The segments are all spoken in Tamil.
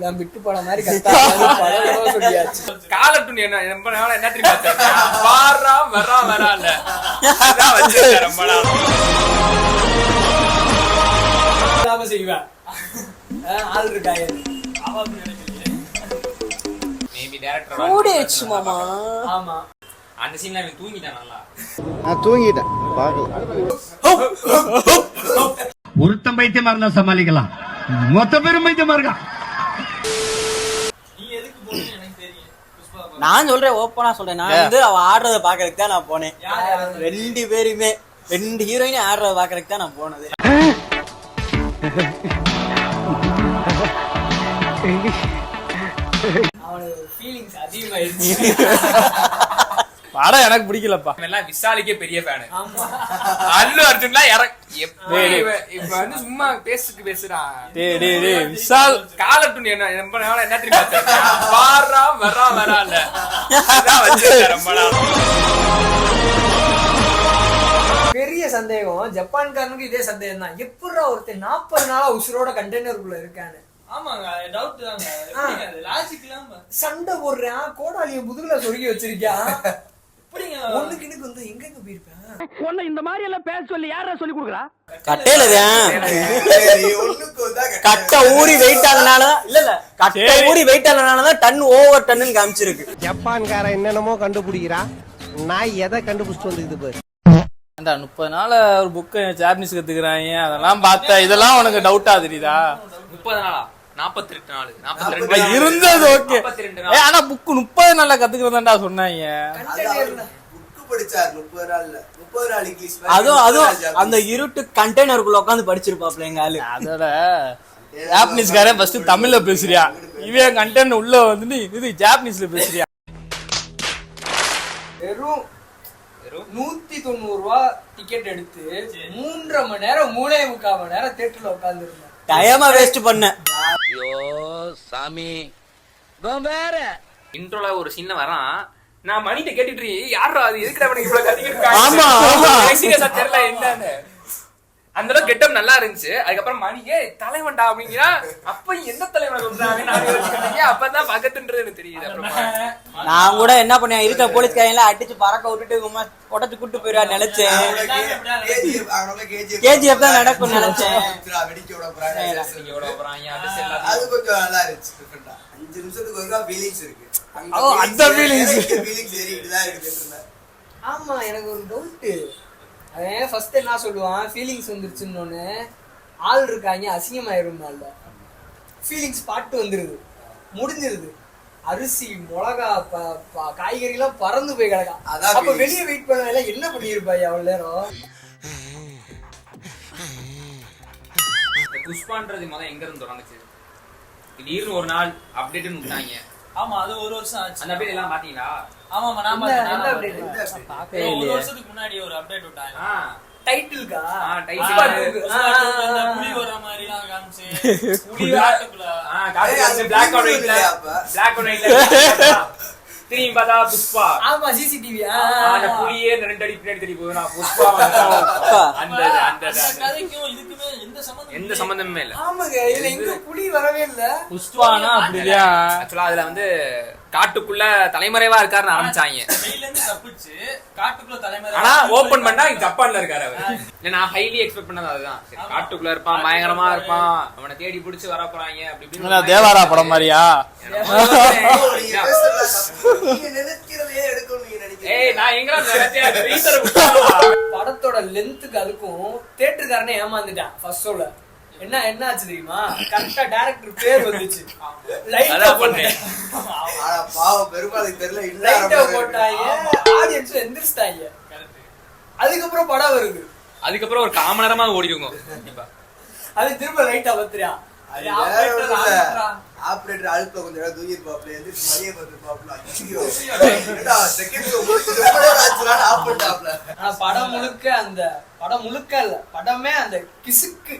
நான் விட்டு போன மாதிரி சொல்லியாச்சு. காலட்டுன்னு என்ன ரொம்ப நாளா என்ன தெரியுமா வாரா வரா வரால வச்சிருக்கேன் ரொம்ப நாள் செய்வேன். ஆள் இருக்காங்க மேபி டைரக்டர் மாமா. ஆமா அந்த சீன்ல அவன் தூங்கிட்டான் நல்லா. நான் தூங்கிட்டேன் பாக்கல. ஒருத்தன் பைத்தியமா இருந்தா சமாளிக்கலாம், மொத்த பேரும் பைத்தியமா இருக்கான். நான் சொல்றேன், ஓப்பனா சொல்றேன், நான் வந்து அவ ஆடுறத பாக்குறதுக்கு தான் நான் போனேன். ரெண்டு பேருமே, ரெண்டு ஹீரோயினும் ஆடுறத பாக்குறதுக்கு தான் நான் போனது. படம் எனக்கு பிடிக்கலப்பா. எல்லாம் விஷாலுக்கே பெரிய ஃபேனு. அல்லு அர்ஜுன்லாம் இப்ப வந்து சும்மா பேசுறான். விஷால் காலட்டுன்னு என்ன ரொம்ப நாளா என்ன தெரியுமா வாரா வரா வரால வச்சிருக்கேன் ரொம்ப நாள். பெரிய சந்தேகம் ஜப்பான்காரனுக்கு இதே சந்தேகம் தான். எப்படா ஒருத்தர் 40 நாளா உசுரோட கண்டெய்னருக்குள்ள இருக்கானு. ஆமாங்க, டவுட் தாங்க. லாஜிக் இல்லாம சண்டை போடுறான், கோடாலிய முதுகுல சொருகி வச்சிருக்கான். ஒண்ணுக்கு வந்து எங்க போயிருப்பேன். ஒண்ணு இந்த மாதிரி எல்லாம் பேச சொல்லி யாரா சொல்லி கொடுக்குறா? கட்டையில கட்டை ஊறி வெயிட் ஆனனால இல்ல கட்டை ஊறி வெயிட் ஆனனாலதான் டன் ஓவர் டன்னு காமிச்சிருக்கு. ஜப்பான்காரன் என்னென்னமோ கண்டுபிடிக்கிறான், நான் எதை கண்டுபிடிச்சிட்டு வந்துக்குது பாரு. 30 நாள் ஒரு புக்கு ஜாப்பனீஸ் கத்துக்கிறாங்க, அதெல்லாம் பார்த்தா இதெல்லாம் உனக்கு டவுட்டா தெரியுதா? 30 நாளா 42 நாள் 42 இருந்தது ஓகே. ஆனா புக்கு 30 நாள்ல கத்துக்கிறதாண்டா சொன்னாங்க. அதுவும் அந்த இருட்டு கண்டெய்னருக்குள்ள உட்காந்து படிச்சிருப்பாப்ல எங்க ஆளு. அதோட ஜாப்பனீஸ்காரன் ஃபர்ஸ்ட் தமிழ்ல பேசுறியா, இவன் கண்டெய்னர் உள்ள வந்துட்டு இது ஜாப்பனீஸ்ல பேசுறியா? வெறும் 190 ரூபா டிக்கெட் எடுத்து 3.5 மணி நேரம் 3.25 மணி நேரம் தியேட்டர்ல உட்கார்ந்து இருந்தேன். டைமா வேஸ்ட் பண்ண. ஐயோ சாமி, வேற இன்ட்ரோல ஒரு சீன்ல வரான். நான் மணிட்ட கேட்டுட்டு யாரா அது எதுக்குடா அவனுக்கு இவ்வளவு கத்திக்கிட்டு இருக்காங்க. ஆமா சீரியஸா தெரியல என்னன்னு. அந்த அளவுக்கு கெட்டப் நல்லா இருந்துச்சு. அதுக்கப்புறம் மணியே தலைவன்டா அப்படிங்கிறா. அப்ப எந்த தலைவனை சொல்றாங்க அப்பதான் பக்கத்துன்றது எனக்கு தெரியுது. அப்புறம் நான் கூட என்ன பண்ணேன், இருக்க போலீஸ்காரங்க அடிச்சு பறக்க விட்டுட்டு உடச்சு கூட்டு போயிடுவா நினைச்சேன். கேஜிஎஃப் தான் நடக்கும் நினைச்சேன். அது கொஞ்சம் நல்லா இருந்துச்சு. 5 நிமிஷத்துக்கு ஒருக்கா ஃபீலிங்ஸ் இருக்கு. அந்த ஃபீலிங்ஸ் ஆமா, எனக்கு ஒரு டவுட். அவன் ஃபர்ஸ்ட் என்ன சொல்லுவான், ஃபீலிங்ஸ் வந்துருச்சுன்னு. ஆள் இருக்காங்க அசிங்கமாயிருந்தால ஃபீலிங்ஸ் பாட்டு வந்துருது, முடிஞ்சிருது. அரிசி மிளகா காய்கறி எல்லாம் பறந்து போய் கிடக்கா. அப்ப வெளியே வெயிட் பண்ண என்ன பண்ணிருப்பாய் அவ்வளவு நேரம்? புஷ்பான்றது முதல்ல எங்க இருந்து தொடங்குச்சு? திடீர்னு ஒரு நாள் அப்டேட்னு விட்டாங்க. ஆமா, அது ஒரு வருஷம் ஆச்சு. அந்த அப்டேட் எல்லாம் பாத்தீங்களா? ஆமா, நான் பார்த்தேன். என்ன அப்டேட்? ஒரு வருஷத்துக்கு முன்னாடி ஒரு அப்டேட் விட்டாங்க. டைட்டில்கா? டைட்டில் அந்த புலி வர மாதிரி எல்லாம் காமிச்சு, புலி காட்டுக்குள்ள பிளாக் அண்ட் ஒயிட்ல திரும்பி பார்த்தா புஷ்பா. ஆமா, சிசிடிவி. அந்த புலியே 2 அடி பின்னாடி தெரிய போகுது. நான் புஷ்பா அந்த கதைக்கும் இதுக்குமே எந்த சம்பந்தமே இல்ல. ஆமாங்க, இதுல எங்க புலி வரவே இல்ல. புஷ்பானா அப்படியா? ஆக்சுவலா அதுல வந்து காட்டுக்குள்ள தலைமறைவா இருக்காருன்னு ஆரம்பிச்சாங்க. ஜெயில இருந்து தப்பிச்சு காட்டுக்குள்ள தலைமறை. ஆனா ஓபன் பண்ணா ஜப்பான்ல இருக்காரு அவரு. நான் ஹைலி எக்ஸ்பெக்ட் பண்ணது அதுதான். காட்டுக்குள்ள இருப்பான், பயங்கரமா இருப்பான், அவனை தேடி பிடிச்சு வர போறாங்க அப்படி இப்படி. தேவாரா படம் மாதிரியா? படத்தோட லென்த்துக்கு அதுக்கும் தியேட்டர்காரனே ஏமாந்துட்டான் ஃபர்ஸ்ட் ஷோல. என்ன ஆச்சு தெரியுமா? கரெக்டா டைரக்டர் பேர் வந்துச்சு. லைட்டா போட்டேன். பாவம் பெருமாளுக்கு தெரியல. லைட்டா போட்டாங்க, ஆடியன்ஸ் எந்திரிச்சிட்டாங்க. அதுக்கப்புறம் படம் வருது. அதுக்கப்புறம் ஒரு 1/4 மணி நேரமா ஓடிடுங்க. அது திரும்ப லைட்டா பத்திரியா ஆபரேட்டர் அழுத்த கொஞ்சம் நேரம் தூக்கி பாப்ல எந்திரிச்சு மணியை பார்த்து பாப்ல. படம் முழுக்க அந்த படம் முழுக்க இல்ல, படமே அந்த கிசுக்கு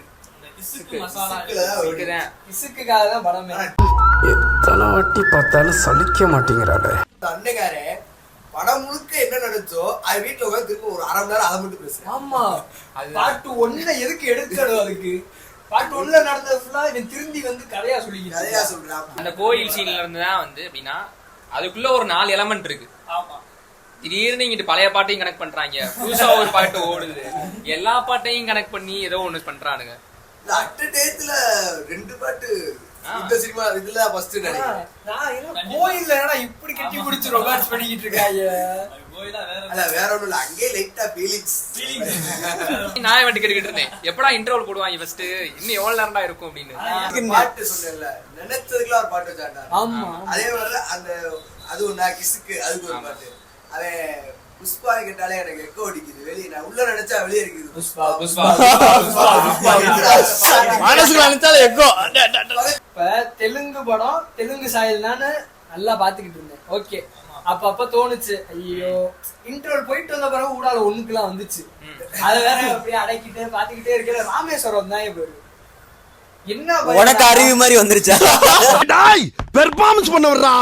கிசுக்குக்காக தான் படமே. எத்தனை வாட்டி பார்த்தாலும் சலிக்க மாட்டேங்கிறாரு அன்னைக்காரே. படம் முழுக்க என்ன நடந்துச்சோ அது வீட்டுல உட்காந்து திரும்ப ஒரு 1/2 மணி நேரம் அதை மட்டும் பேசுறேன். ஆமா, பாட்டு 1 எதுக்கு எடுக்கணும்? அதுக்கு பார்ட் 1ல நடந்தது ஃபுல்லா இவன் திருந்தி வந்து கதையா சொல்லிக்கிறான். கதையா சொல்றான். அந்த கோயில் சீன்ல இருந்து தான் வந்து எப்படின்னா அதுக்குள்ள ஒரு 4 எலமெண்ட் இருக்கு. திடீர்னு இங்கிட்டு பழைய பாட்டையும் கனெக்ட் பண்றாங்க, புதுசா ஒரு பாட்டு ஓடுது, எல்லா பாட்டையும் கனெக்ட் பண்ணி ஏதோ ஒண்ணு பண்றானுங்க. அட் டேட்ல 2 பாட்டு இந்த சினிமா இதுல ஃபர்ஸ்ட் நினைக்கிறேன். நான் என்ன கோயில்ல என்னடா இப்படி கட்டி பிடிச்சு ரொமான்ஸ் பண்ணிக்கிட்டு இருக்காங்க. அல்ல வேற ஒண்ணும் இல்ல, அங்கே லைட்டா ஃபீலிங்ஸ். நான் வந்து கேட்டுக்கிட்டு இருந்தேன் எப்படா இன்டர்வல் போடுவாங்க ஃபர்ஸ்ட், இன்னும் எவ்வளவு நேரம்டா இருக்கும் அப்படின்னு. பாட்டு சொன்னேன்ல, நினைச்சதுக்குலாம் ஒரு பாட்டு வச்சாண்டா. ஆமா. அதே மாதிரி அந்த அது ஒண்ணா கிஸ்க்கு அதுக்கு ஒரு பாட்டு. அவன் புஷ்பா கேட்டாலே எனக்கு எக்கோ அடிக்குது வெளியே, நான் உள்ள நினைச்சா வெளியே இருக்குது புஷ்பா புஷ்பா மனசுக்கு நினைச்சாலும் எக்கோ. இப்ப தெலுங்கு படம் தெலுங்கு சாயல் நானு நல்லா பாத்துக்கிட்டு இருந்தேன். ஓகே, அப்ப தோணுச்சு ஐயோ இன்டர்வல் போயிட்டு வந்த பிறகு ஊடால ஒண்ணுக்குலாம் வந்துச்சு. அது வேற அப்படியே அடக்கிட்டு பாத்துக்கிட்டே இருக்கிற ராமேஸ்வரம் தான் இப்ப என்ன உனக்கு அறிவு மாதிரி வந்துருச்சா? பெர்ஃபார்மன்ஸ் பண்ண வர்றா.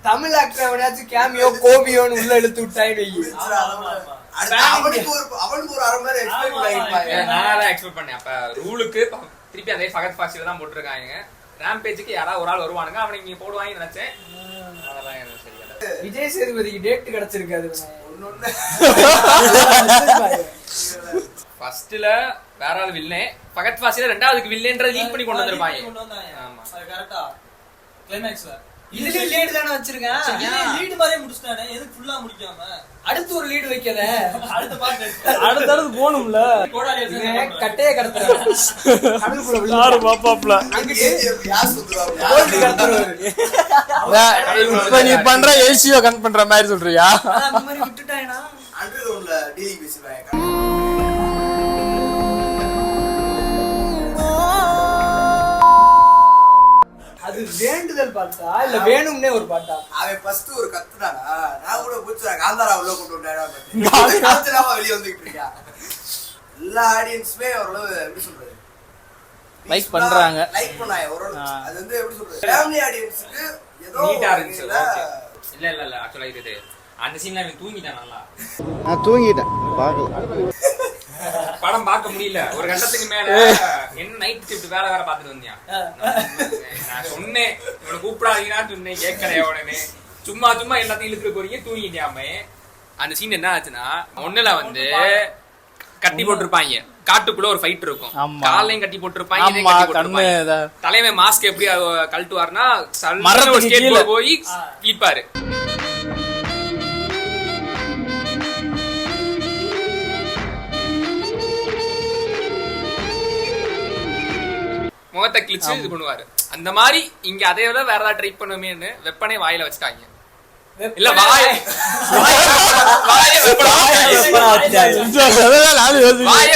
தமிழ் ஆக்டர் எவனாச்சும் கேமியோ கோபியோன்னு உள்ள இழுத்து விட்டாயின்னு அவனுக்கு ஒரு அரை மணி எக்ஸ்பெக்ட் பண்ணிருப்பாங்க. நான் எக்ஸ்பெக்ட் பண்ணேன். அப்ப ரூலுக்கு திருப்பி அதே ஃபகத் ஃபாசில தான் போட்டுருக்காங்க. ரேம்பேஜுக்கு யாராவது ஒரு ஆள் வருவானுங்க, அவனுக்கு நீங்க போடுவாங்க நினைச்சேன். அதெல்லாம் எனக்கு சரியா. விஜய் சேதுபதிக்கு டேட் கிடைச்சிருக்காது. ஃபர்ஸ்ட்ல வேற ஆள் வில்லே, ஃபகத் ஃபாசில ரெண்டாவதுக்கு வில்லேன்ற லீட் பண்ணி கொண்டு வந்திருப்பாங்க. ஆமா கரெக்டா கிளைமேக்ஸ்ல இதுலயே லீடு தானே வச்சிருக்கேன். லீடு மாதிரியே முடிச்சிட்டானே, எதுக்கு ஃபுல்லா முடிக்காம அடுத்து ஒரு லீடு வைக்கல. அடுத்த பாட்டு அடுத்தடுத்து போகணும்ல. கட்டையே கடத்துறாரு யாரு பாப்பாப்ல. யார் சொல்றாங்க? கோல்டு கடத்துறாரு. இப்ப நீ பண்ற ஏசியோ கன் பண்ற மாதிரி சொல்றியா? அந்த மாதிரி விட்டுட்டாயனா 101ல டீலிங் பேசுவாங்க. அது வேண்டுதல் பாட்டா இல்ல வேணும்னே ஒரு பாட்டா? அவன் ஃபர்ஸ்ட் ஒரு கத்துனாடா, நான் கூட புடிச்சா காந்தாரா உள்ள கொண்டு வந்தாடா. காந்தராவா வெளிய வந்துட்டு இருக்கா. எல்லா ஆடியன்ஸ்மே ஓரளவு எப்படி சொல்றது லைக் பண்றாங்க. லைக் பண்ணாங்க ஓரளவு. அது வந்து எப்படி சொல்றது ஃபேமிலி ஆடியன்ஸ்க்கு ஏதோ நீட்டா இருந்துச்சு. இல்ல ஆக்சுவலா இது அந்த சீன்ல அவன் தூங்கிட்டான். நல்லா நான் தூங்கிட்டேன், பார்க்கல. படம் பார்க்க முடியல. ஒரு கட்டத்துக்கு மேல என்ன நைட் ஷிஃப்ட் வேற பாத்துட்டு வந்தியா. நான் சொன்னேன் இவனை கூப்பிடாதீங்கன்னு சொன்னேன், கேட்கலையா உடனே. சும்மா எல்லாத்தையும் இழுத்துட்டு போறீங்க, தூங்கிட்டியாமே. அந்த சீன் என்ன ஆச்சுன்னா, ஒண்ணுல வந்து கட்டி போட்டிருப்பாங்க, காட்டுக்குள்ள ஒரு ஃபைட் இருக்கும், காலையும் கட்டி போட்டிருப்பாங்க. தலைவன் மாஸ்க் எப்படி கழட்டுவாருன்னா மரத்துக்கு போய் கிளிப்பாரு. முகத்தை கிழிச்சு இது பண்ணுவாரு. அந்த மாதிரி இங்க அதை விட வேற ஏதாவது ட்ரை பண்ணுமேன்னு வெப்பனே வாயில வச்சுட்டாங்க. இல்ல வாய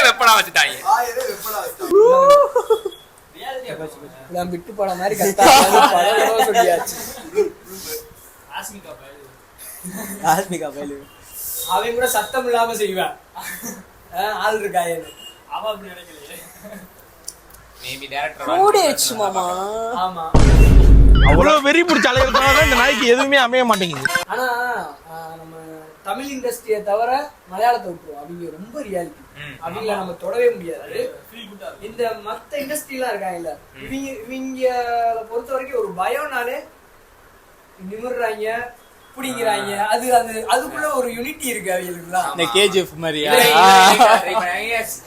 வெப்பனா வச்சுட்டாங்க. விட்டு போன மாதிரி சொல்லியாச்சு. அவன் கூட சத்தம் இல்லாம செய்வான். ஆள் இருக்காயே அவன் அப்படி நினைக்கலையே. மேபி டைரக்டர் மாமா. ஆமா, அவ்வளவு வெறி பிடிச்ச அலையறதுனால இந்த நாய்க்கு எதுவுமே அமைய மாட்டேங்குது. ஆனா நம்ம தமிழ் இண்டஸ்ட்ரியை தவிர மலையாளத்தை விட்டுருவோம். அவங்க ரொம்ப ரியாலிட்டி, அவங்கள நம்ம தொடவே முடியாது. இந்த மத்த இண்டஸ்ட்ரி எல்லாம் இருக்காங்கல்ல, இவங்க பொறுத்த வரைக்கும் ஒரு பயம்னாலே நிமிர்றாங்க, பிடிங்கிறாங்க. அது அதுக்குள்ள ஒரு யூனிட்டி இருக்கு அவங்களுக்குலாம். இந்த கேஜிஎஃப் மாதிரியா?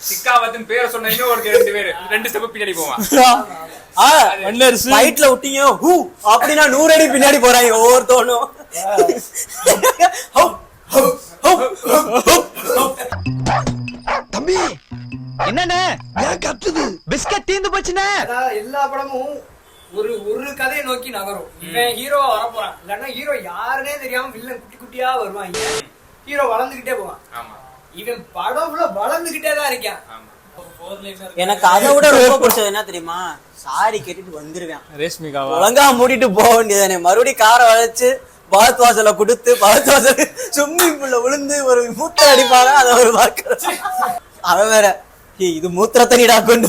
சிக்காவத்தின் பேரை சொன்னீங்கன்னா ஒரு 2 பேர் 2 ஸ்டெப் பின்னாடி போவான். ஃபைட்ல விட்டீங்க ஹூ அப்படினா 100 அடி பின்னாடி போறாங்க ஒவ்வொருத்தனும். தம்பி என்னண்ணே ஏன் கத்துது? பிஸ்கட் தீந்து போச்சுனே. எல்லா படமும் ஒரு கதையை நோக்கி நகரும். இவன் ஹீரோவா வர போறான், இல்லன்னா ஹீரோ யாருன்னே தெரியாம வில்லன் குட்டி குட்டியா வருவாங்க. ஹீரோ வளர்ந்துகிட்டே போவான். இவன் படம் ஃபுல்லா வளர்ந்துகிட்டே தான் இருக்கான். எனக்கு அதை விட ரொம்ப பிடிச்சது என்ன தெரியுமா? சாரி கேட்டுட்டு வந்துருவேன். ரேஷ்மிகாவா? ஒழுங்கா மூடிட்டு போக வேண்டியதானே. மறுபடியும் காரை வளைச்சு பாத் வாசல கொடுத்து பாத் வாசல் ஸ்விம்மிங் பூல்ல விழுந்து ஒரு மூத்திரம் அடிப்பாங்க. அதை ஒரு பார்க்க அவன் வேற இது மூத்திர தண்ணிடா கொண்டு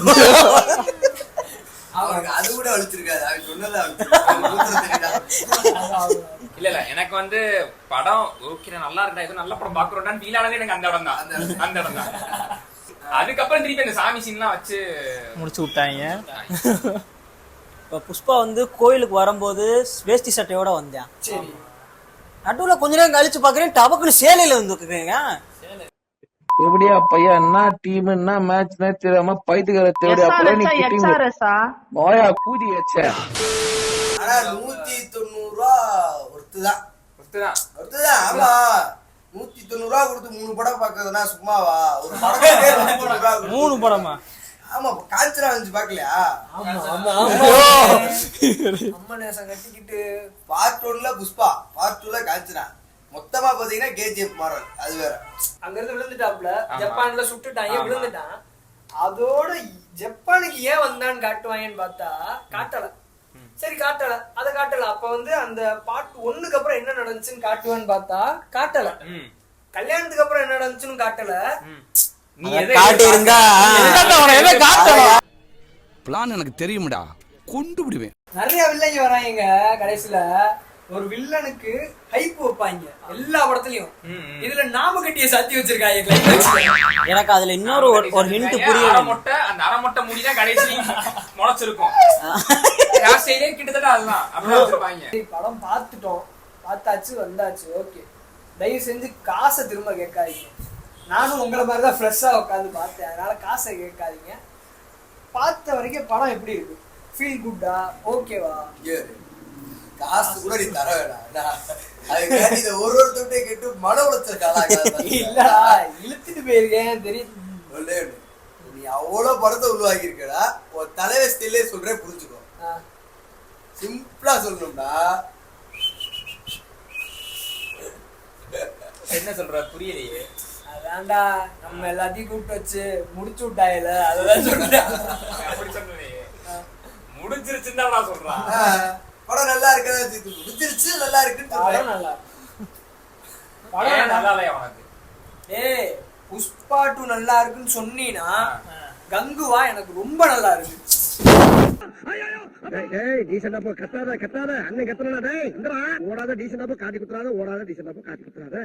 அவனுக்கு அது கூட அழிச்சிருக்காது. அவன் சொன்னதை இல்ல எனக்கு வந்து படம் ஓகே நல்லா இருக்கா, இது நல்ல படம் பாக்குறோம்டான்னு ஃபீல் ஆனதே எனக்கு அந்த இடம் தான். அதுக்கப்புறம் திருப்பி அந்த சாமி சீன்லாம் வச்சு முடிச்சு விட்டாங்க. இப்ப புஷ்பா வந்து கோயிலுக்கு வரும்போது வேஷ்டி சட்டையோட வந்தேன். சரி, நடுவுல கொஞ்ச நேரம் கழிச்சு பாக்குறேன் டபக்குன்னு சேலையில வந்துருக்கீங்க. எப்படியா பையன் என்ன டீம் என்ன மேட்ச்னே தெரியாம பைத்துக்கிற தேவையா நீ நோயா கூதி வச்ச. ஆனா 190 ரூபா ஒருத்துதான். ஒருத்ததான் ஒருத்துதான், ஆமா. 190 ரூபா கொடுத்து 3 படம் பாக்குறதுனா சும்மாவா? ஒரு படத்துக்கே 190 ரூபா கொடுத்து. 3 படமா? ஆமா, காஞ்சனா வந்து பாக்கலையா? ஆமா ஆமா அம்மா நேசம் கட்டிக்கிட்டு. பார்ட் 1ல புஷ்பா, பார்ட் 2ல காஞ்சனா, மொத்தமா பாத்தீங்கன்னா கேஜிஎஃப் மாடல். அது வேற. அங்க இருந்து விழுந்துட்டாப்ல, ஜப்பான்ல சுட்டுட்டாங்க, விழுந்துட்டான். அதோட ஜப்பானுக்கு ஏன் வந்தான்னு காட்டுவாங்கன்னு பார்த்தா காட்டல. சரி காட்டல, அத காட்டல. அப்ப வந்து அந்த பார்ட் 1க்கு அப்புறம் என்ன நடந்துச்சுன்னு காட்டுவான்னு பார்த்தா காட்டல. கல்யாணத்துக்கு அப்புறம் என்ன நடந்துச்சுன்னு காட்டல. நீ காட்டி இருந்தா பிளான் எனக்கு தெரியும்டா, கொண்டு விடுவேன். நிறைய வில்லங்க வராங்க. கடைசியில ஒரு வில்லனுக்கு ஹைப் வைப்பாங்க எல்லா படத்துலயும். இதுல நாம கட்டிய சாத்தி வச்சிருக்காங்க கிளைமேக்ஸ்ல. எனக்கு அதுல இன்னொரு ஒரு ஹிண்ட் புரியல. அந்த அரை மொட்டை முடிதான் கடைசி முளைச்சிருக்கும். ராசியிலே கிட்டத்தட்ட அதுதான் அப்படியே வச்சிருப்பாங்க. படம் பார்த்துட்டோம், பார்த்தாச்சு, வந்தாச்சு, ஓகே. தயவு செஞ்சு காசை திரும்ப கேட்காதீங்க. நானும் உங்களை மாதிரி தான் ஃப்ரெஷ்ஷா உட்காந்து பார்த்தேன், அதனால காசை கேட்காதீங்க. பார்த்த வரைக்கும் படம் எப்படி இருக்கு? ஃபீல் குட்டா? ஓகேவா? காசு கூட நீ தர வேணாம். அதுக்காண்டி இதை ஒருத்தருட்டே கேட்டு மன உளைச்சல் இல்லடா, இழுத்துட்டு போயிருக்கேன் தெரியும். நீ அவ்வளவு படத்தை உருவாக்கி இருக்கடா. ஒரு தலைவர் ஸ்டில்லே சொல்றேன், புரிஞ்சுக்கோ. சிம்பிளா சொல்லணும்னா என்ன சொல்ற புரியலையே. அதான்டா, நம்ம எல்லாத்தையும் கூப்பிட்டு வச்சு முடிச்சு விட்டாயில, அததான் சொல்றேன். அப்படி சொன்னே முடிஞ்சிருச்சுன்னு தான் சொல்றான். படம் நல்லா இருக்கதா முடிஞ்சிருச்சு, நல்லா இருக்குன்னு படம் சொல்றேன். நல்லா படம் நல்லா இல்லையா உனக்கு? ஏய், புஷ்பா 2 நல்லா இருக்குன்னு சொன்னீனா கங்குவா எனக்கு ரொம்ப நல்லா இருக்கு. டீசெண்டா போ, கத்தாத கத்தாத, அண்ணன் கத்துறா, ஓடாத டீசெண்டா போ, காட்டி குத்துறாத, ஓடாத டீசெண்டா போ, காட்டி குத்துறாத.